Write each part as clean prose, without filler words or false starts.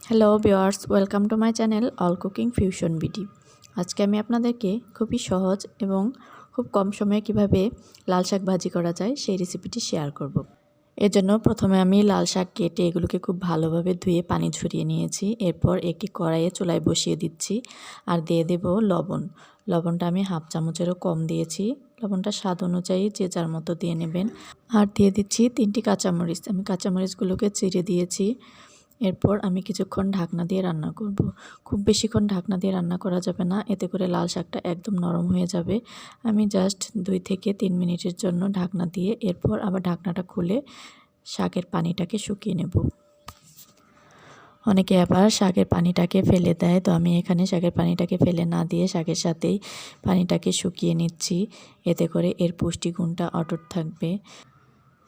Hello viewers, welcome to my channel all cooking fusion BD. আজকে আমি আপনাদেরকে খুবই সহজ এবং খুব কম সময়ে কিভাবে লাল শাক ভাজি করা যায় সেই রেসিপিটি শেয়ার করব। এর জন্য প্রথমে আমি লাল শাক কেটে এগুলোকে খুব ভালোভাবে ধুয়ে পানি ঝরিয়ে নিয়েছি। এরপর একটি কড়াইয়ে চুলায় বসিয়ে দিচ্ছি আর দিয়ে দেব লবণ। লবণটা আমি হাফ চামচেরও কম দিয়েছি। লবণটা স্বাদ অনুযায়ী যে যার মতো দিয়ে নেবেন। আর দিয়ে দিচ্ছি 3টি কাঁচামরিচ। আমি কাঁচামরিচগুলোকে চিড়ে দিয়েছি। এরপর আমি কিছুক্ষণ ঢাকনা দিয়ে রান্না করব। খুব বেশিক্ষণ ঢাকনা দিয়ে রান্না করা যাবে না, এতে করে লাল শাকটা একদম নরম হয়ে যাবে। আমি জাস্ট 2 থেকে 3 মিনিটের জন্য ঢাকনা দিয়ে এরপর আবার ঢাকনাটা খুলে শাকের পানিটাকে শুকিয়ে নেব। অনেকে আবার শাকের পানিটাকে ফেলে দেয়, তো আমি এখানে শাকের পানিটাকে ফেলে না দিয়ে শাকের সাথেই পানিটাকে শুকিয়ে নিচ্ছি। এতে করে এর পুষ্টিগুণটা অটুট থাকবে।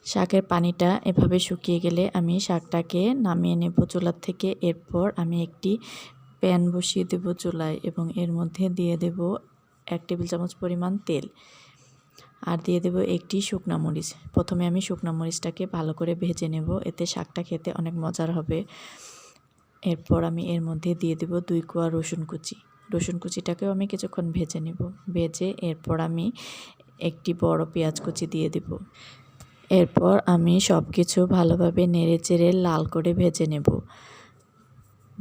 শাকের পানিটা এভাবে শুকিয়ে গেলে আমি শাকটাকে নামিয়ে নেব চুলার থেকে। এরপর আমি একটি প্যান বসিয়ে দেব চুলায় এবং এর মধ্যে দিয়ে দেব 1 টেবিল চামচ পরিমাণ তেল আর দিয়ে দেব একটি শুকনা মরিচ। প্রথমে আমি শুকনা মরিচটাকে ভালো করে ভেজে নেব, এতে শাকটা খেতে অনেক মজার হবে। এরপর আমি এর মধ্যে দিয়ে দেব 2 কোয়া রসুন কুচি। রসুন কুচিটাকেও আমি কিছুক্ষণ ভেজে নেব। ভেজে এরপর আমি একটি বড় পেঁয়াজ কুচি দিয়ে দেব। এরপর আমি সব কিছু ভালোভাবে নেড়েচেড়ে লাল করে ভেজে নেব।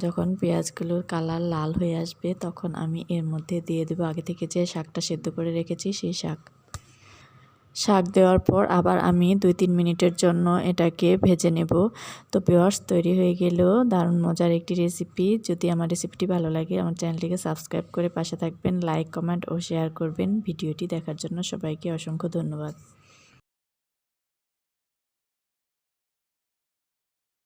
যখন পেঁয়াজগুলোর কালার লাল হয়ে আসবে তখন আমি এর মধ্যে দিয়ে দেব আগে থেকে যে শাকটা সেদ্ধ করে রেখেছি সেই শাক দেওয়ার পর আবার আমি 2-3 মিনিটের জন্য এটাকে ভেজে নেব। তো ভিউয়ার্স, তৈরি হয়ে গেল দারুণ মজার একটি রেসিপি। যদি আমার রেসিপিটি ভালো লাগে আমার চ্যানেলটিকে সাবস্ক্রাইব করে পাশে থাকবেন, লাইক, কমেন্ট ও শেয়ার করবেন। ভিডিওটি দেখার জন্য সবাইকে অসংখ্য ধন্যবাদ।